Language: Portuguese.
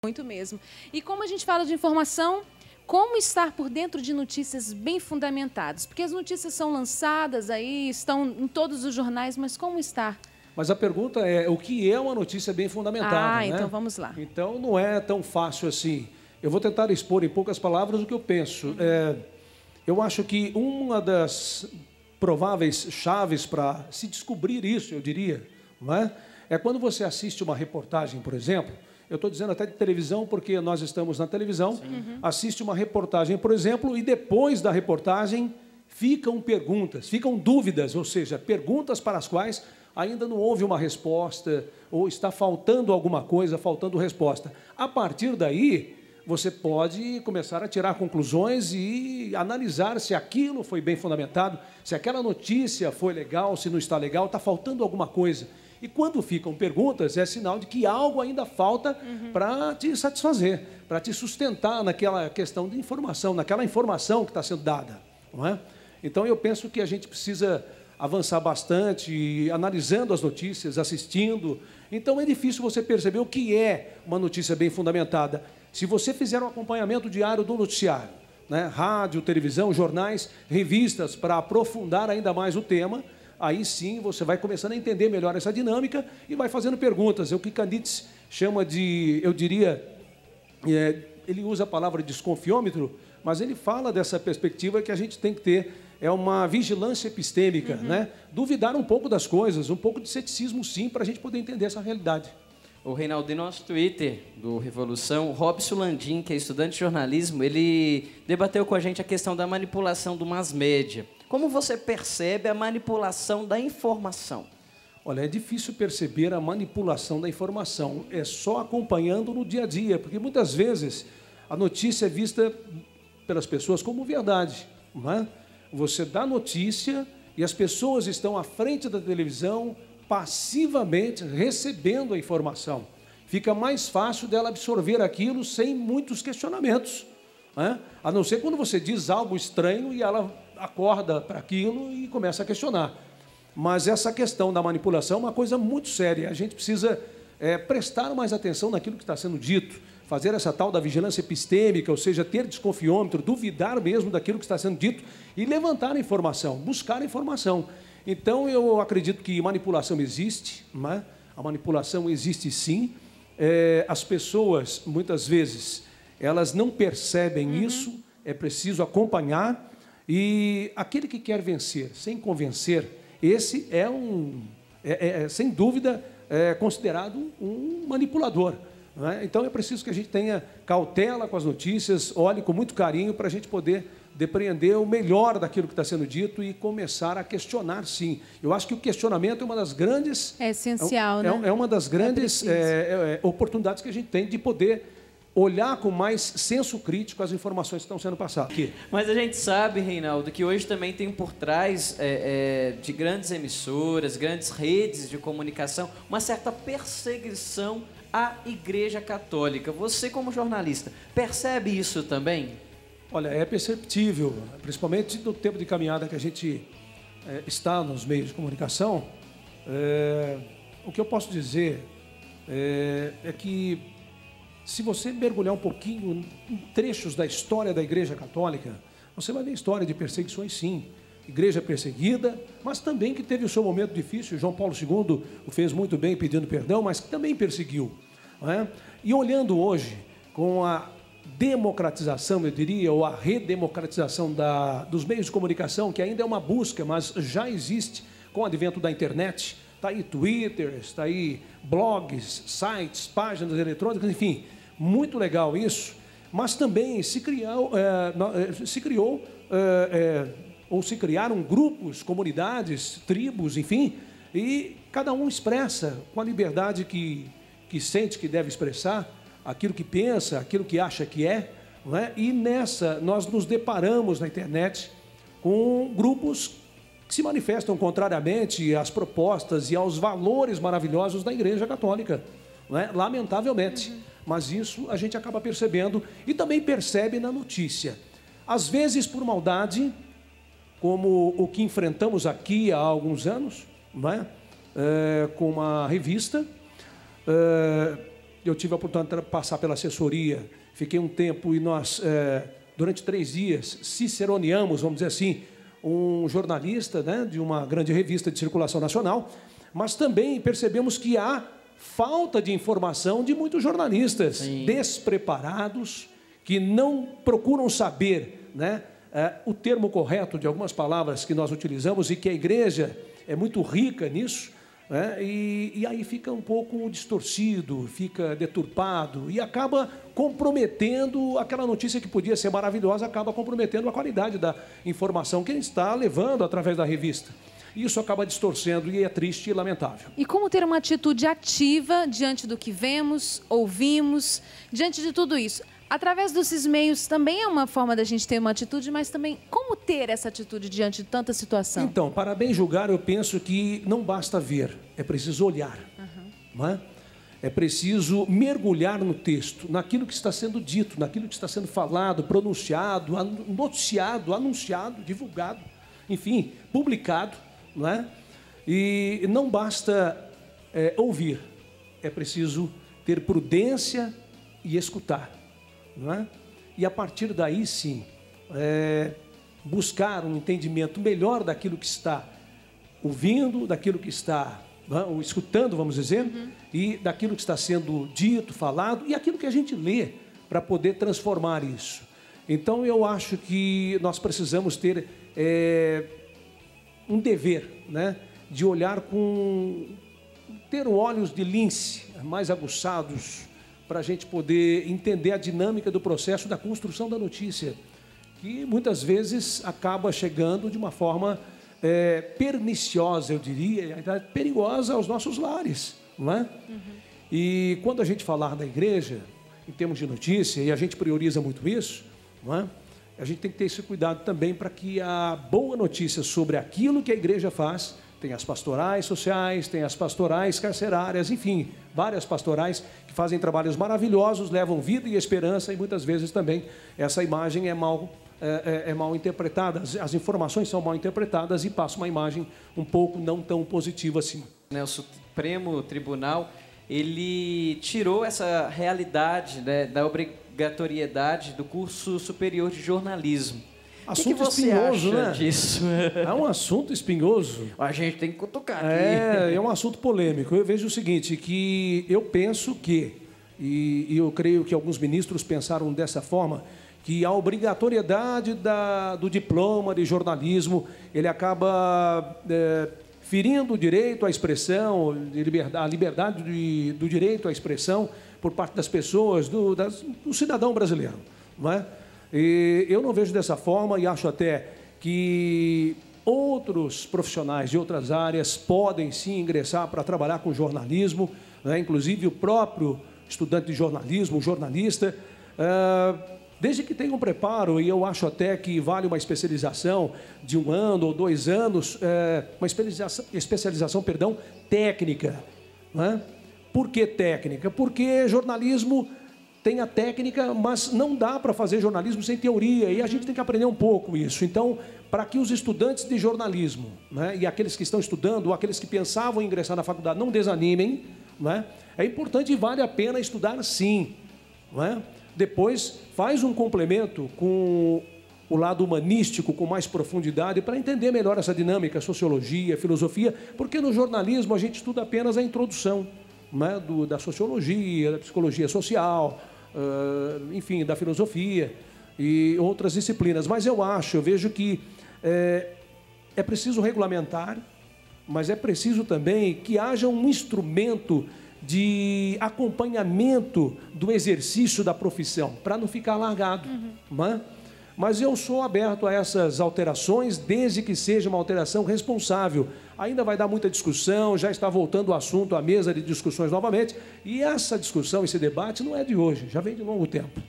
Muito mesmo. E como a gente fala de informação, como estar por dentro de notícias bem fundamentadas? Porque as notícias são lançadas aí, estão em todos os jornais, mas como estar? Mas a pergunta é, o que é uma notícia bem fundamentada, né? Então vamos lá. Então não é tão fácil assim. Eu vou tentar expor em poucas palavras o que eu penso. Eu acho que uma das prováveis chaves para se descobrir isso, eu diria, não é? É quando você assiste uma reportagem, por exemplo. Eu estou dizendo até de televisão, porque nós estamos na televisão. Assiste uma reportagem, por exemplo, e depois da reportagem ficam perguntas, ficam dúvidas, ou seja, perguntas para as quais ainda não houve uma resposta, ou está faltando alguma coisa, faltando resposta. A partir daí, você pode começar a tirar conclusões e analisar se aquilo foi bem fundamentado, se aquela notícia foi legal, se não está legal, está faltando alguma coisa. E quando ficam perguntas, é sinal de que algo ainda falta para te satisfazer, para te sustentar naquela questão de informação, naquela informação que está sendo dada, não é? Então, eu penso que a gente precisa avançar bastante, analisando as notícias, assistindo. Então, é difícil você perceber o que é uma notícia bem fundamentada. Se você fizer um acompanhamento diário do noticiário, né, rádio, televisão, jornais, revistas, para aprofundar ainda mais o tema, aí sim você vai começando a entender melhor essa dinâmica e vai fazendo perguntas. É o que Candice chama de, eu diria, ele usa a palavra desconfiômetro, mas ele fala dessa perspectiva que a gente tem que ter, é uma vigilância epistêmica, né? Duvidar um pouco das coisas, um pouco de ceticismo sim, para a gente poder entender essa realidade. O Reinaldo, em nosso Twitter do Revolução, Robson Landim, que é estudante de jornalismo, ele debateu com a gente a questão da manipulação do mass media. Como você percebe a manipulação da informação? Olha, é difícil perceber a manipulação da informação, é só acompanhando no dia a dia, porque muitas vezes a notícia é vista pelas pessoas como verdade, não é? Você dá notícia e as pessoas estão à frente da televisão passivamente recebendo a informação. Fica mais fácil dela absorver aquilo sem muitos questionamentos, né? A não ser quando você diz algo estranho e ela acorda para aquilo e começa a questionar. Mas essa questão da manipulação é uma coisa muito séria. A gente precisa prestar mais atenção naquilo que está sendo dito, fazer essa tal da vigilância epistêmica, ou seja, ter desconfiômetro, duvidar mesmo daquilo que está sendo dito e levantar a informação, buscar a informação. Então, eu acredito que manipulação existe, né? A manipulação existe sim. As pessoas, muitas vezes, elas não percebem isso, é preciso acompanhar. E aquele que quer vencer sem convencer, esse sem dúvida, considerado um manipulador, não é? Então, é preciso que a gente tenha cautela com as notícias, olhe com muito carinho para a gente poder depreender o melhor daquilo que está sendo dito e começar a questionar, sim. Eu acho que o questionamento é uma das grandes... É essencial, né? É uma das grandes oportunidades que a gente tem de poder olhar com mais senso crítico as informações que estão sendo passadas. Aqui. Mas a gente sabe, Reinaldo, que hoje também tem por trás de grandes emissoras, grandes redes de comunicação, uma certa perseguição à Igreja Católica. Você, como jornalista, percebe isso também? Olha, é perceptível, principalmente no tempo de caminhada que a gente está nos meios de comunicação. O que eu posso dizer é que, se você mergulhar um pouquinho em trechos da história da Igreja Católica, você vai ver história de perseguições, sim. Igreja perseguida, mas também que teve o seu momento difícil. João Paulo II o fez muito bem pedindo perdão, mas que também perseguiu, não é? E olhando hoje, com a democratização, eu diria, ou a redemocratização dos meios de comunicação, que ainda é uma busca, mas já existe com o advento da internet. Está aí Twitter, está aí blogs, sites, páginas eletrônicas, enfim, muito legal isso. Mas também se criaram grupos, comunidades, tribos, enfim, e cada um expressa com a liberdade que sente que deve expressar, aquilo que pensa, aquilo que acha que é, não é? E nessa nós nos deparamos na internet com grupos que se manifestam contrariamente às propostas e aos valores maravilhosos da Igreja Católica, não é? Lamentavelmente. Mas isso a gente acaba percebendo e também percebe na notícia. Às vezes por maldade, como o que enfrentamos aqui há alguns anos, não é? Com uma revista, eu tive a oportunidade de passar pela assessoria, fiquei um tempo e nós, durante 3 dias, ciceroneamos, vamos dizer assim, um jornalista, né, de uma grande revista de circulação nacional, mas também percebemos que há falta de informação de muitos jornalistas despreparados, que não procuram saber, né, o termo correto de algumas palavras que nós utilizamos e que a igreja é muito rica nisso, né, e aí fica um pouco distorcido, fica deturpado e acaba comprometendo aquela notícia que podia ser maravilhosa, acaba comprometendo a qualidade da informação que ele está levando através da revista. Isso acaba distorcendo e é triste e lamentável. E como ter uma atitude ativa diante do que vemos, ouvimos, diante de tudo isso? Através desses meios também é uma forma da gente ter uma atitude, mas também como ter essa atitude diante de tanta situação? Então, para bem julgar, eu penso que não basta ver, é preciso olhar. Não é? É preciso mergulhar no texto, naquilo que está sendo dito, naquilo que está sendo falado, pronunciado, noticiado, anunciado, divulgado, enfim, publicado. Não é? E não basta ouvir, é preciso ter prudência e escutar. Não é? E a partir daí, sim, buscar um entendimento melhor daquilo que está ouvindo, daquilo que está ou escutando, vamos dizer, e daquilo que está sendo dito, falado, e aquilo que a gente lê, para poder transformar isso. Então, eu acho que nós precisamos ter um dever, né, de olhar ter olhos de lince mais aguçados, para a gente poder entender a dinâmica do processo da construção da notícia, que muitas vezes acaba chegando de uma forma perniciosa, eu diria, perigosa aos nossos lares, não é? E quando a gente falar da igreja, em termos de notícia, e a gente prioriza muito isso, não é? A gente tem que ter esse cuidado também para que a boa notícia sobre aquilo que a igreja faz, tem as pastorais sociais, tem as pastorais carcerárias, enfim, várias pastorais que fazem trabalhos maravilhosos, levam vida e esperança, e muitas vezes também essa imagem é mal interpretada, as informações são mal interpretadas e passa uma imagem um pouco não tão positiva assim. O Supremo Tribunal, ele tirou essa realidade, né, da obrigatoriedade do curso superior de jornalismo. Assunto que você espinhoso, acha né? disso? É um assunto espinhoso. A gente tem que cutucar aqui. É um assunto polêmico. Eu vejo o seguinte, que eu penso que, e eu creio que alguns ministros pensaram dessa forma, que a obrigatoriedade do diploma de jornalismo, ele acaba ferindo o direito à expressão, a liberdade do direito à expressão por parte das pessoas, do cidadão brasileiro, não é? E eu não vejo dessa forma e acho até que outros profissionais de outras áreas podem sim ingressar para trabalhar com jornalismo, né? Inclusive o próprio estudante de jornalismo, o jornalista, desde que tenha um preparo, e eu acho até que vale uma especialização de 1 ano ou 2 anos, uma especialização técnica. Não é? Por que técnica? Porque jornalismo tem a técnica, mas não dá para fazer jornalismo sem teoria, e a gente tem que aprender um pouco isso. Então, para que os estudantes de jornalismo, né, e aqueles que estão estudando, ou aqueles que pensavam em ingressar na faculdade, não desanimem, né, é importante e vale a pena estudar sim. Não é? Depois, faz um complemento com o lado humanístico, com mais profundidade, para entender melhor essa dinâmica, sociologia, filosofia, porque no jornalismo a gente estuda apenas a introdução, né, da sociologia, da psicologia social, enfim, da filosofia e outras disciplinas. Mas eu vejo que é preciso regulamentar, mas é preciso também que haja um instrumento de acompanhamento do exercício da profissão, para não ficar largado. Não é? Mas eu sou aberto a essas alterações, desde que seja uma alteração responsável. Ainda vai dar muita discussão, já está voltando o assunto à mesa de discussões novamente, e essa discussão, esse debate não é de hoje, já vem de longo tempo.